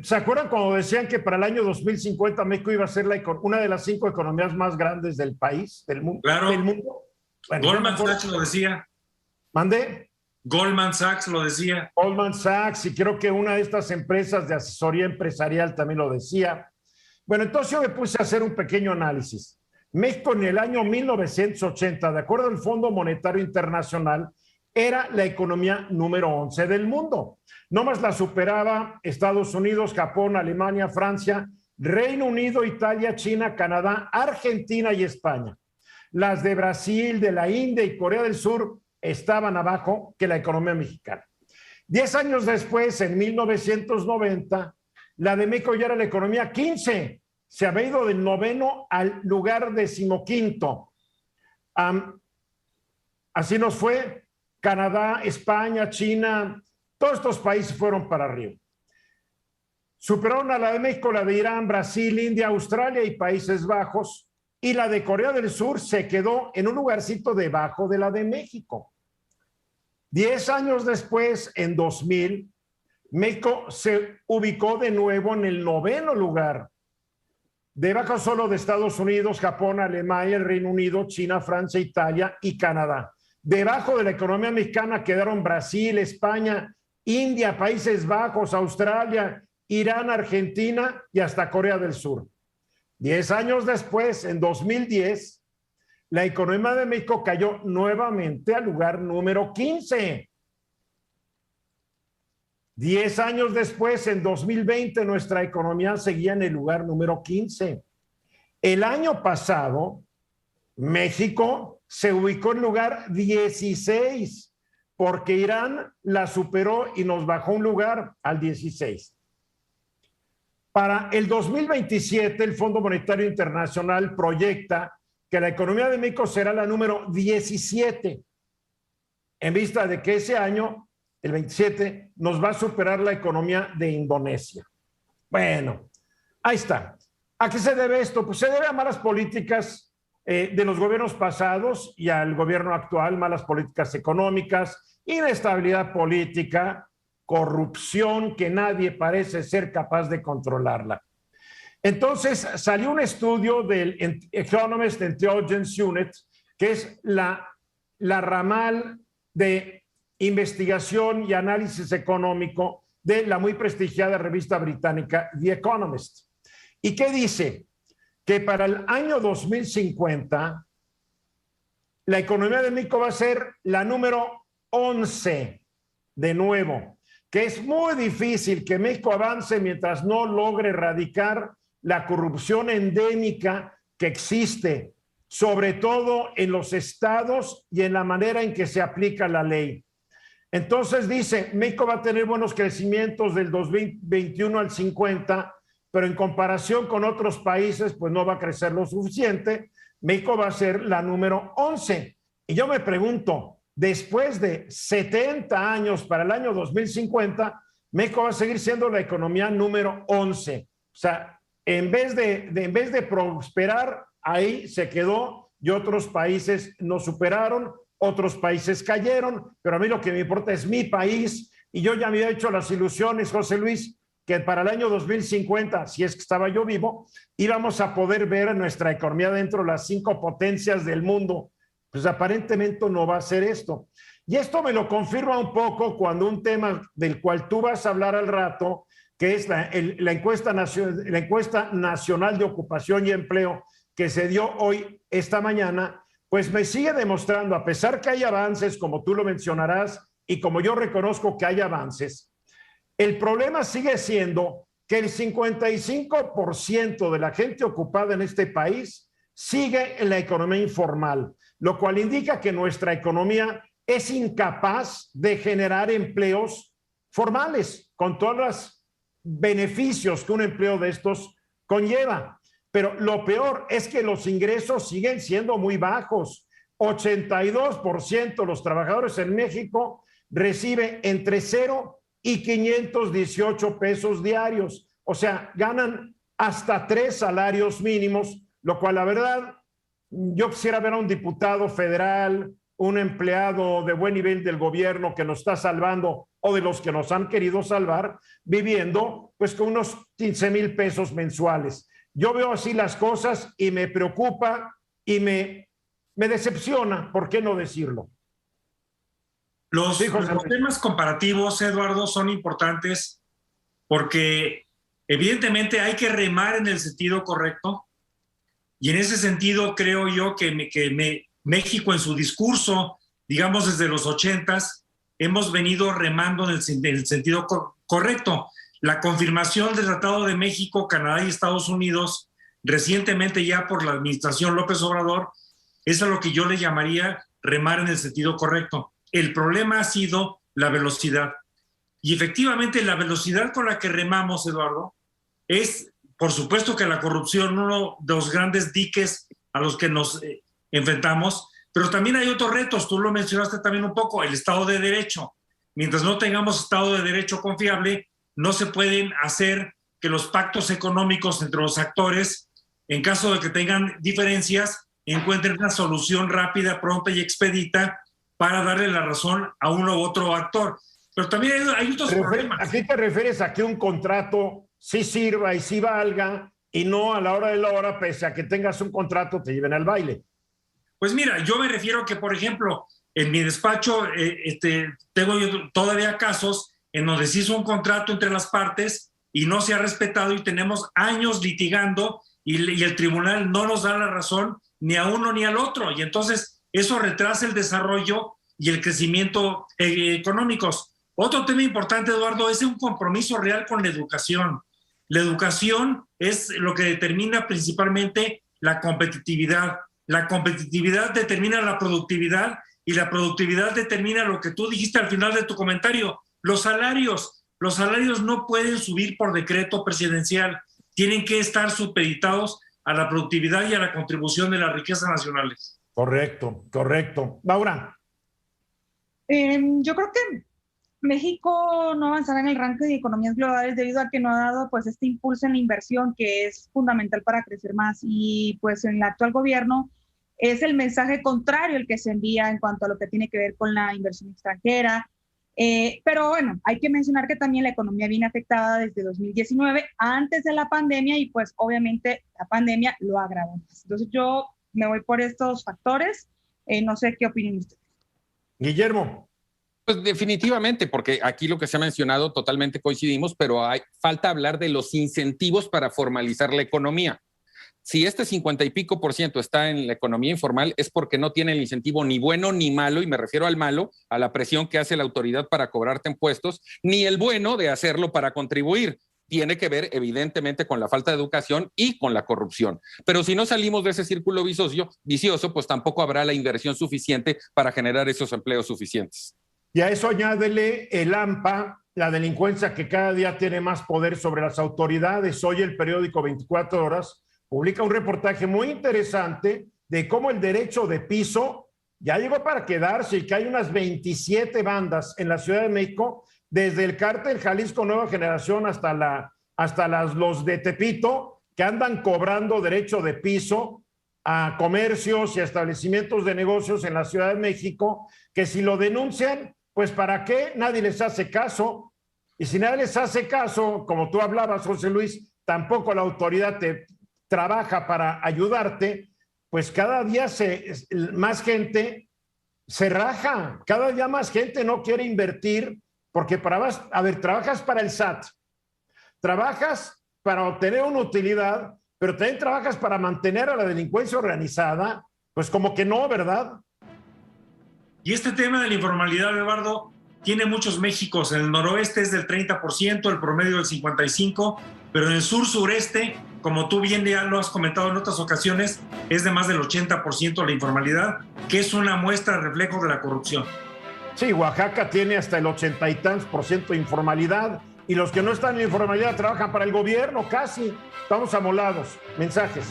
¿Se acuerdan cuando decían que para el año 2050 México iba a ser una de las 5 economías más grandes del país, del mundo? Claro. Bueno, Goldman Sachs lo decía. ¿Mandé? Goldman Sachs lo decía. Goldman Sachs, y creo que una de estas empresas de asesoría empresarial también lo decía. Bueno, entonces yo me puse a hacer un pequeño análisis. México en el año 1980, de acuerdo al Fondo Monetario Internacional, era la economía número 11 del mundo. No más la superaba Estados Unidos, Japón, Alemania, Francia, Reino Unido, Italia, China, Canadá, Argentina y España. Las de Brasil, de la India y Corea del Sur estaban abajo que la economía mexicana. 10 años después, en 1990, la de México ya era la economía 15. Se había ido del 9º al lugar 15º. Así nos fue. Canadá, España, China, todos estos países fueron para arriba. Superaron a la de México, la de Irán, Brasil, India, Australia y Países Bajos, y la de Corea del Sur se quedó en un lugarcito debajo de la de México. 10 años después, en 2000, México se ubicó de nuevo en el 9º lugar, debajo solo de Estados Unidos, Japón, Alemania, el Reino Unido, China, Francia, Italia y Canadá. Debajo de la economía mexicana quedaron Brasil, España, India, Países Bajos, Australia, Irán, Argentina y hasta Corea del Sur. 10 años después, en 2010, la economía de México cayó nuevamente al lugar número 15. 10 años después, en 2020, nuestra economía seguía en el lugar número 15. El año pasado, México se ubicó en lugar 16 porque Irán la superó y nos bajó un lugar al 16. Para el 2027, el Fondo Monetario Internacional proyecta que la economía de México será la número 17, en vista de que ese año, el 27, nos va a superar la economía de Indonesia. Bueno, ahí está. ¿A qué se debe esto? Pues se debe a malas políticas de los gobiernos pasados y al gobierno actual, malas políticas económicas, inestabilidad política, corrupción que nadie parece ser capaz de controlarla. Entonces salió un estudio del Economist Intelligence Unit, que es la ramal de investigación y análisis económico de la muy prestigiada revista británica The Economist. ¿Y qué dice? Que para el año 2050 la economía de México va a ser la número 11 de nuevo, que es muy difícil que México avance mientras no logre erradicar la corrupción endémica que existe, sobre todo en los estados y en la manera en que se aplica la ley. Entonces dice, México va a tener buenos crecimientos del 2021 al 50, pero en comparación con otros países, pues no va a crecer lo suficiente. México va a ser la número 11. Y yo me pregunto, después de 70 años para el año 2050, México va a seguir siendo la economía número 11. O sea, en vez de prosperar, ahí se quedó y otros países nos superaron, otros países cayeron, pero a mí lo que me importa es mi país. Y yo ya me había hecho las ilusiones, José Luis, que para el año 2050, si es que estaba yo vivo, íbamos a poder ver nuestra economía dentro de las 5 potencias del mundo. Pues aparentemente no va a ser esto. Y esto me lo confirma un poco cuando un tema del cual tú vas a hablar al rato, que es la encuesta nacional de ocupación y empleo que se dio hoy, esta mañana, pues me sigue demostrando, a pesar que hay avances, como tú lo mencionarás, y como yo reconozco que hay avances, el problema sigue siendo que el 55% de la gente ocupada en este país sigue en la economía informal, lo cual indica que nuestra economía es incapaz de generar empleos formales con todos los beneficios que un empleo de estos conlleva. Pero lo peor es que los ingresos siguen siendo muy bajos. 82% de los trabajadores en México reciben entre 0 y 518 pesos diarios. O sea, ganan hasta 3 salarios mínimos, lo cual la verdad, yo quisiera ver a un diputado federal un empleado de buen nivel del gobierno que nos está salvando o de los que nos han querido salvar, viviendo pues con unos 15,000 pesos mensuales. Yo veo así las cosas y me preocupa y me decepciona, ¿por qué no decirlo? Los temas comparativos, Eduardo, son importantes porque evidentemente hay que remar en el sentido correcto, y en ese sentido creo yo que México en su discurso, digamos desde los 80s, hemos venido remando en el sentido correcto. La confirmación del Tratado de México, Canadá y Estados Unidos, recientemente ya por la administración López Obrador, es a lo que yo le llamaría remar en el sentido correcto. El problema ha sido la velocidad. Y efectivamente la velocidad con la que remamos, Eduardo, es, por supuesto que la corrupción, uno de los grandes diques a los que nos enfrentamos, pero también hay otros retos, tú lo mencionaste también un poco, el Estado de Derecho. Mientras no tengamos Estado de Derecho confiable, no se pueden hacer que los pactos económicos entre los actores, en caso de que tengan diferencias, encuentren una solución rápida, pronta y expedita para darle la razón a uno u otro actor. Pero también hay otros problemas. ¿A qué te refieres a que un contrato sí sirva y sí valga y no a la hora de la hora, pese a que tengas un contrato, te lleven al baile? Pues mira, yo me refiero que, por ejemplo, en mi despacho tengo yo todavía casos en donde se hizo un contrato entre las partes y no se ha respetado y tenemos años litigando y el tribunal no nos da la razón ni a uno ni al otro. Y entonces eso retrasa el desarrollo y el crecimiento económicos. Otro tema importante, Eduardo, es un compromiso real con la educación. La educación es lo que determina principalmente la competitividad. La competitividad determina la productividad y la productividad determina lo que tú dijiste al final de tu comentario, los salarios. Los salarios no pueden subir por decreto presidencial, tienen que estar supeditados a la productividad y a la contribución de las riquezas nacionales. Correcto, correcto. Laura. Yo creo que México no avanzará en el ranking de economías globales debido a que no ha dado pues este impulso en la inversión que es fundamental para crecer más, y pues en el actual gobierno es el mensaje contrario el que se envía en cuanto a lo que tiene que ver con la inversión extranjera. Pero bueno, hay que mencionar que también la economía viene afectada desde 2019, antes de la pandemia, y pues obviamente la pandemia lo agravó más. Entonces yo me voy por estos factores. No sé qué opinan ustedes. Guillermo. Pues definitivamente, porque aquí lo que se ha mencionado totalmente coincidimos, pero falta hablar de los incentivos para formalizar la economía. Si este 50 y pico % está en la economía informal es porque no tiene el incentivo ni bueno ni malo, y me refiero al malo, a la presión que hace la autoridad para cobrarte impuestos, ni el bueno de hacerlo para contribuir. Tiene que ver evidentemente con la falta de educación y con la corrupción. Pero si no salimos de ese círculo vicioso, pues tampoco habrá la inversión suficiente para generar esos empleos suficientes. Y a eso añádele el AMPA, la delincuencia que cada día tiene más poder sobre las autoridades. Hoy el periódico 24 Horas publica un reportaje muy interesante de cómo el derecho de piso ya llegó para quedarse y que hay unas 27 bandas en la Ciudad de México, desde el cártel Jalisco Nueva Generación hasta los de Tepito, que andan cobrando derecho de piso a comercios y a establecimientos de negocios en la Ciudad de México, que si lo denuncian, pues ¿para qué? Nadie les hace caso. Y si nadie les hace caso, como tú hablabas, José Luis, tampoco la autoridad te trabaja para ayudarte, pues cada día más gente se raja, cada día más gente no quiere invertir, porque trabajas para el SAT, trabajas para obtener una utilidad, pero también trabajas para mantener a la delincuencia organizada, pues como que no, ¿verdad? Y este tema de la informalidad, Eduardo, tiene muchos Méxicos. En el noroeste es del 30%, el promedio del 55%, pero en el sur-sureste, como tú bien ya lo has comentado en otras ocasiones, es de más del 80% la informalidad, que es una muestra, reflejo de la corrupción. Sí, Oaxaca tiene hasta el 80 y tantos % de informalidad, y los que no están en informalidad trabajan para el gobierno casi. Estamos amolados. Mensajes.